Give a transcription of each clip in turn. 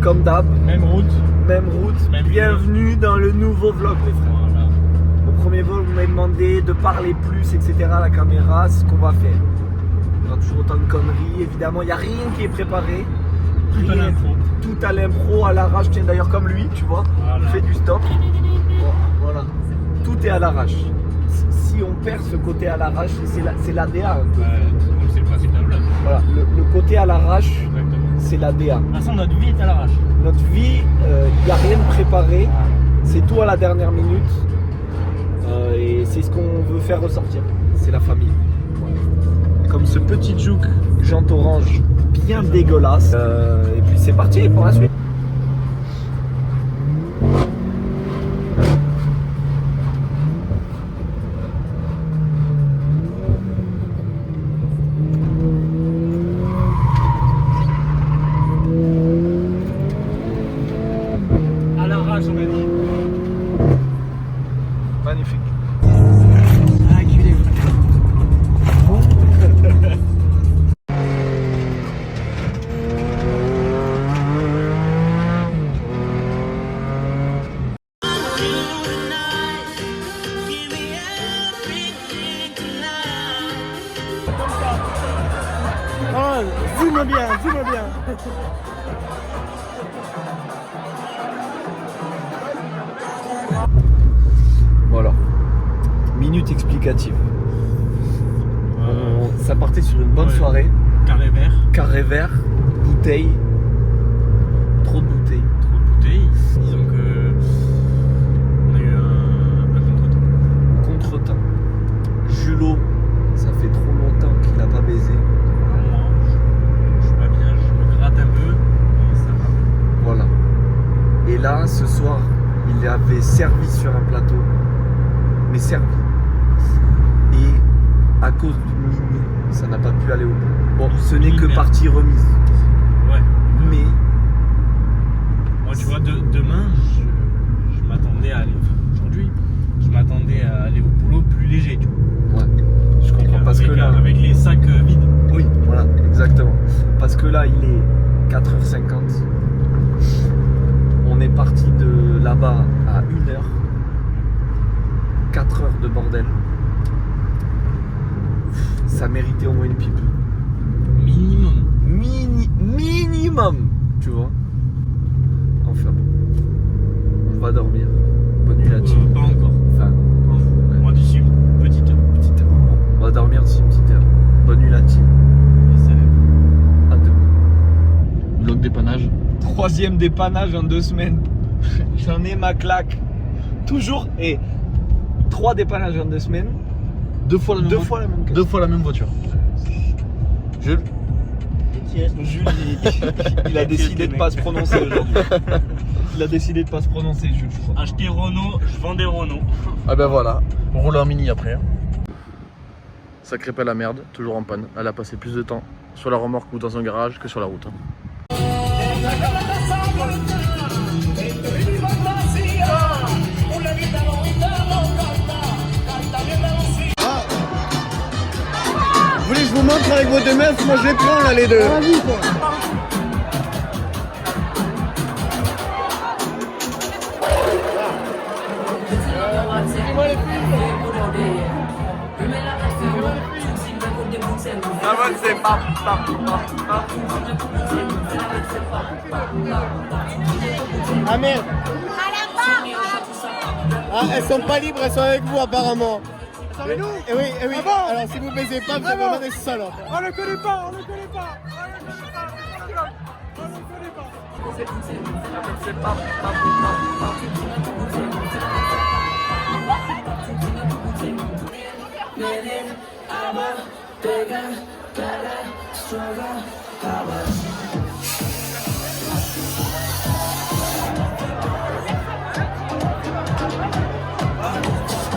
comme d'hab. Même route. Bienvenue dans le nouveau vlog, les frères. Voilà. Au premier vlog, vous m'avez demandé de parler plus, etc. à la caméra, c'est ce qu'on va faire. Il y aura toujours autant de conneries, évidemment. Il n'y a rien qui est préparé. Tout à l'impro. Tout à l'impro, à l'arrache. Tiens, d'ailleurs, comme lui, tu vois, Voilà. il fait du stop. Bon, voilà. Tout est à l'arrache. Si on perd ce côté à l'arrache, c'est l'ADA. Un peu. C'est le principe d'un vlog. Voilà, le côté à l'arrache, Exactement. c'est l'ADA. De toute façon, notre vie est à l'arrache. Notre vie, il n'y a rien de préparé. C'est tout à la dernière minute. Et c'est ce qu'on veut faire ressortir. C'est la famille. Voilà. Comme ce petit jouk jante orange bien dégueulasse. Et puis c'est parti pour la suite. À l'arrache, on a dit. Magnifique. Oh, zoome bien, zoome bien. Voilà. Minute explicative. Ça partait sur une bonne Ouais. soirée. Carré vert. Carré vert, bouteille. Trop de bouteilles. Trop de bouteilles. Disons que. On a eu un contretemps. Contretemps. Julot, ça fait trop longtemps qu'il n'a pas baisé. Moi, je suis pas bien, je me gratte un peu. Mais ça va. Voilà. Et là, ce soir, il avait servi sur un plateau. Mais servi. Et à cause d'une ligne, ça n'a pas pu aller au bout. Bon, ce n'est que Merde. partie remise. Ouais. Mais Moi, tu vois, demain, je m'attendais à aller. Enfin, aujourd'hui, je m'attendais à aller au boulot plus léger, tu vois. ouais, je comprends. Parce que là, Avec les sacs vides. oui, voilà, exactement. Parce que là, il est 4h50. On est parti de là-bas à 1h. 4 heures de bordel. Ça méritait au moins une pipe. Minimum. Minimum, tu vois. Enfin bon. On va dormir. Bonne nuit la team. Pas encore. Enfin, Ouais. Moi, d'ici une petite heure. petite heure. On va dormir d'ici une petite heure. Bonne nuit la team. Et salut. À demain. Bloc dépannage. 3e dépannage en 2 semaines. J'en ai ma claque. Toujours. Et 3 dépannages en 2 semaines. Deux fois la même Deux fois la même caisse. Deux fois la même voiture. Jules. Jules, il a décidé de pas se prononcer aujourd'hui. Il a décidé de pas se prononcer, Jules, je crois. Acheter Renault, je vends des Renault. Ah ben voilà, on roule en mini après. Hein. Ça crée pas la merde, toujours en panne. Elle a passé plus de temps sur la remorque ou dans un garage que sur la route. Hein. Vous voulez que je vous montre avec vos deux meufs? Moi je les prends là les deux. Ça va, c'est pas. Ah merde. Ah, elles sont pas libres, elles sont avec vous apparemment. Avec nous? Eh oui, eh oui. Ah bon? Alors si vous baisez pas, vous Ah avez bon? vraiment des salopes. On le connaît pas, on le connaît pas. On le connaît pas.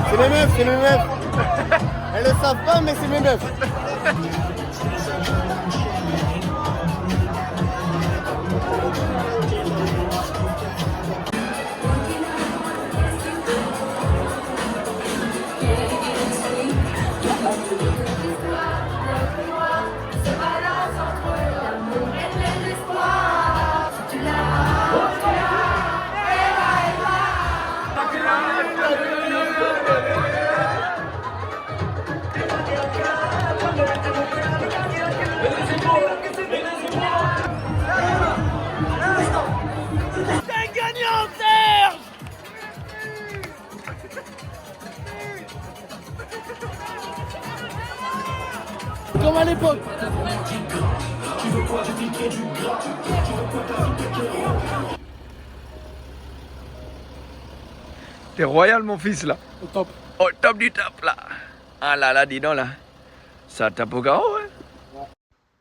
C'est mes meufs, c'est mes meufs. Elles le savent pas, mais c'est mes meufs. Se balance entre l'amour et le désespoir. Si tu l'as à l'époque. T'es royal mon fils là. Au top. Au top du top là. Ah là là, dis donc là. Ça tape au garrot, hein.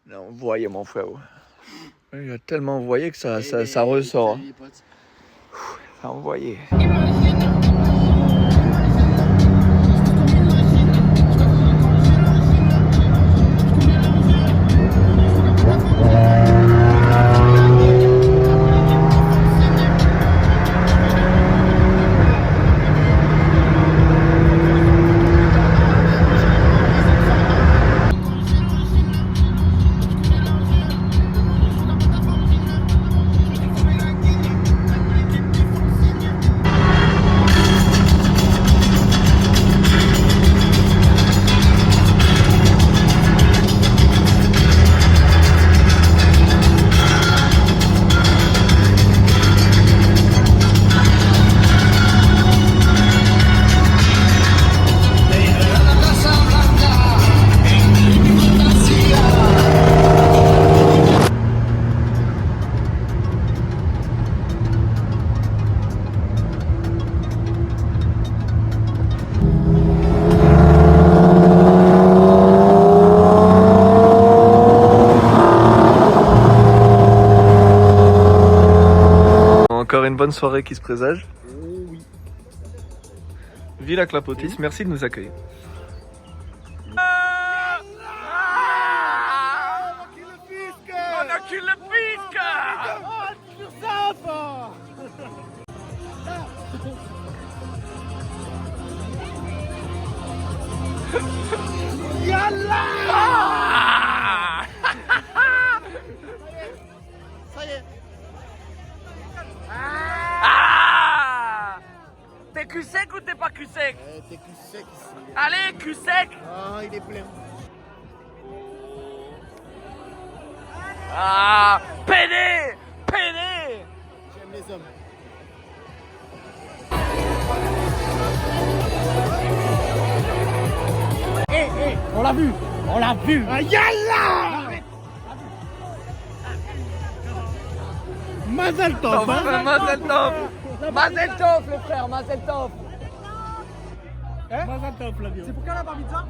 Là, on voyait mon frère. Il a tellement envoyé que ça ressort. Hein. Ça a envoyé. Encore une bonne soirée qui se présage. Oh oui. Villa Clapotis, merci de nous accueillir. Ça y est. T'es cul sec ou t'es pas cul sec? T'es cul sec ici. Allez, cul sec! Ah, il est plein. Ah, pédé! Pédé! J'aime les hommes. On l'a vu. On l'a vu. Ah, yallah! Mazel tov, hein? Mazel tov! Mazel tov, le frère, Mazel tov! Mazel tov, l'avion. C'est pour quand la bar mitzvah?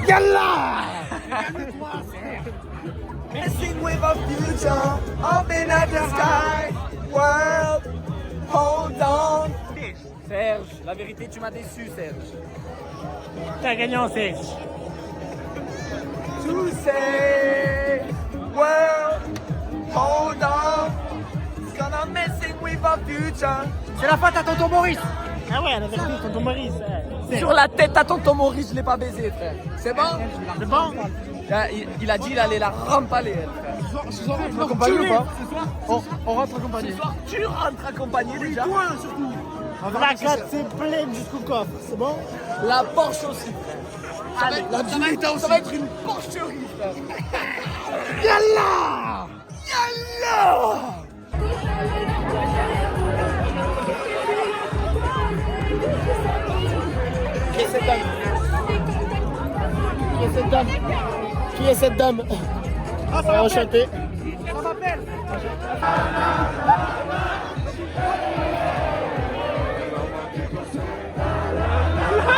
Yallah! Messing with a future up in the sky. World, hold on. Serge, la vérité, tu m'as déçu, Serge. T'as gagnant, Serge. To say, world, hold on. It's gonna messing with a future. C'est la faute à tonton Maurice. Ah ouais, la vérité, tonton Maurice. Sur la tête à tonton Maurice, je l'ai pas baisé, frère. C'est bon? C'est bon? Il a dit il allait la rampaler, elle, frère. Ce soir, on rentre accompagné ou pas? On rentre accompagné. Ce soir, tu rentres accompagné déjà. Toi, surtout. La 4 c'est pleine jusqu'au coffre, c'est bon? La Porsche aussi. Allez, la Jimeta aussi. Ça va être une porcherie, frère. Yallah! Yallah! Qui est cette dame? Qui est cette dame? Qui est cette dame? Enchanté. Ça m'appelle.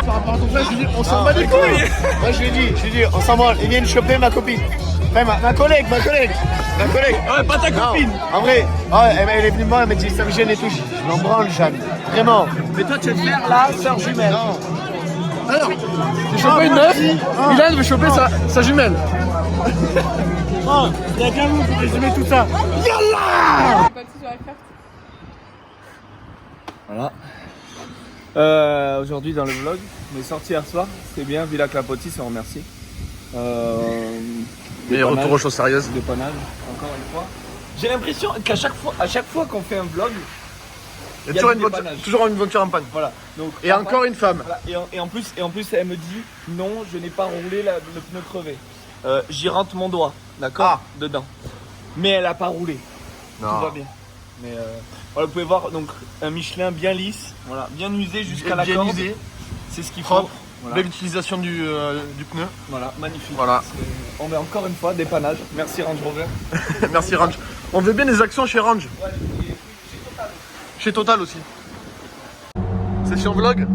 Par rapport à ton frère, je lui dis, on s'en bat les couilles. Moi, je lui ai dit, on s'en branle. Ils viennent choper ma copine. Enfin, ma collègue. Ouais, pas ta copine. Non, en vrai, elle est venue me voir, elle m'a dit, ça me gêne et tout. Je m'en branle, Jeanne. Vraiment. Mais toi, tu veux te faire la sœur jumelle. Non. Alors, j'ai chopé une meuf, Ilan veut choper sa jumelle. Oh, il y a qu'un mot pour résumer tout ça. Yallah! Voilà. Aujourd'hui dans le vlog, on est sorti hier soir, c'était bien, Villa Clapotis, on remercie. Et retour aux choses sérieuses. Dépannage, encore une fois. J'ai l'impression qu'à chaque fois qu'on fait un vlog, il y a toujours une voiture en panne. Voilà. Donc, Et encore une femme. Voilà. Et en plus, elle me dit non, je n'ai pas roulé le pneu crevé. J'y rentre mon doigt, d'accord, dedans. Mais elle a pas roulé. Non. Tout va bien. Mais voilà, vous pouvez voir donc un Michelin bien lisse, voilà, bien usé jusqu'à la Bien corde. usé. C'est ce qu'il Propre. faut. Voilà. Belle utilisation du pneu. Voilà, magnifique. Voilà. On met encore une fois dépannage. Merci Range Rover. Merci Range. On veut bien des actions chez Range. Ouais, Chez Total aussi. Session vlog.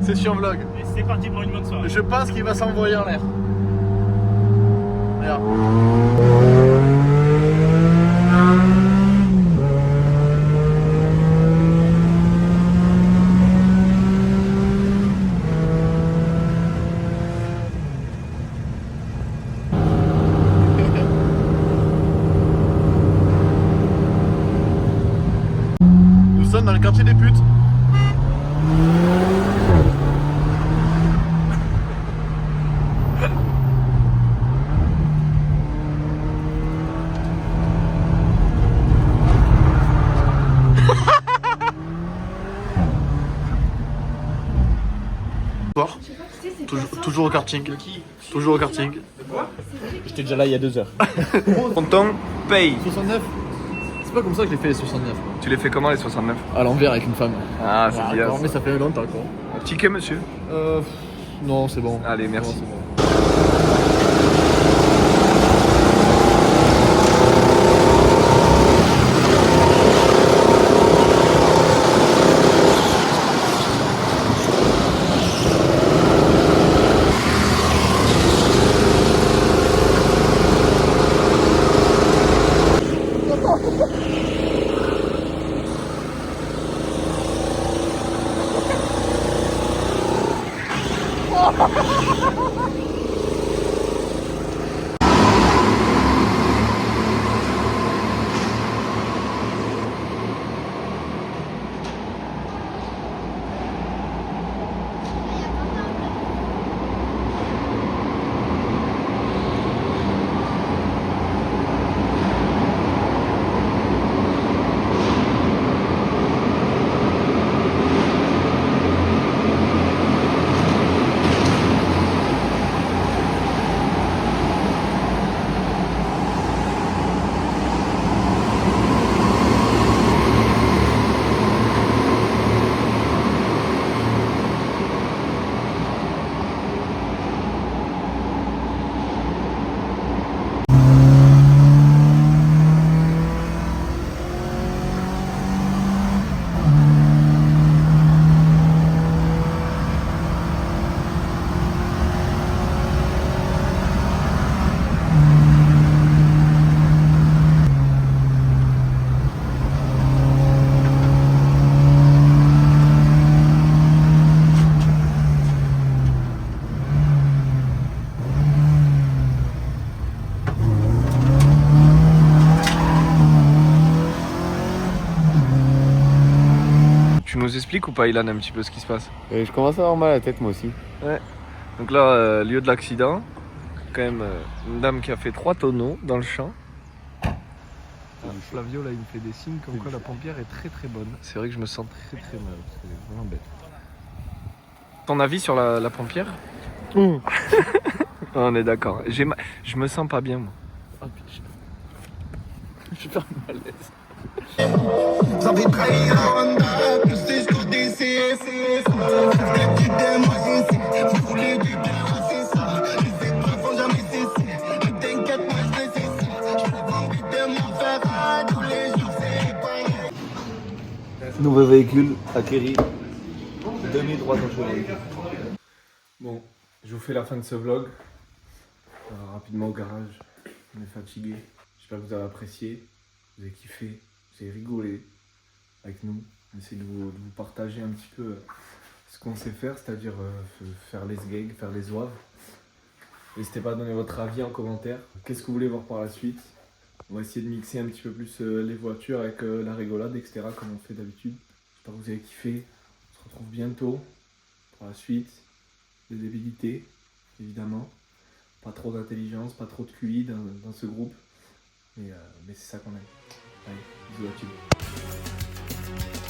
Session vlog. Et c'est parti pour une bonne soirée. Je pense qu'il va s'envoyer en l'air. Regarde. Nous sommes dans le quartier des putes. Toujours au karting. Toujours au karting. J'étais déjà là il y a 2 heures. Tonton, paye. 69. C'est pas comme ça que je l'ai fait les 69. Tu les fais comment les 69? À l'envers avec une femme. Ah, c'est bien. Mais ça fait longtemps quoi. Ticket monsieur? Non, c'est bon. Allez, merci. Non, c'est bon. Tu nous expliques ou pas, Ilan, un petit peu ce qui se passe? Je commence à avoir mal à la tête moi aussi. Donc là, lieu de l'accident, quand même une dame qui a fait 3 tonneaux dans le champ. Flavio là il me fait des signes comme quoi la pompière est très très bonne. C'est vrai que je me sens très très mal, c'est vraiment bête. Ton avis sur la pompière? On est d'accord. Je me sens pas bien moi. Ah, putain. Je suis pas mal à l'aise. Nouveau véhicule acquéri. 2300 chevaux. Bon, je vous fais la fin de ce vlog. Rapidement au garage. On est fatigué. J'espère que vous avez apprécié. Vous avez kiffé. Vous avez rigolé avec nous. On essaie de vous partager un petit peu ce qu'on sait faire, c'est-à-dire faire les sgags, faire les zouaves. N'hésitez pas à donner votre avis en commentaire. Qu'est-ce que vous voulez voir par la suite? On va essayer de mixer un petit peu plus les voitures avec la rigolade, etc. comme on fait d'habitude. J'espère que vous avez kiffé. On se retrouve bientôt pour la suite. Des débilités, évidemment. Pas trop d'intelligence, pas trop de QI dans ce groupe. Mais c'est ça qu'on aime. Allez, bisous à tous.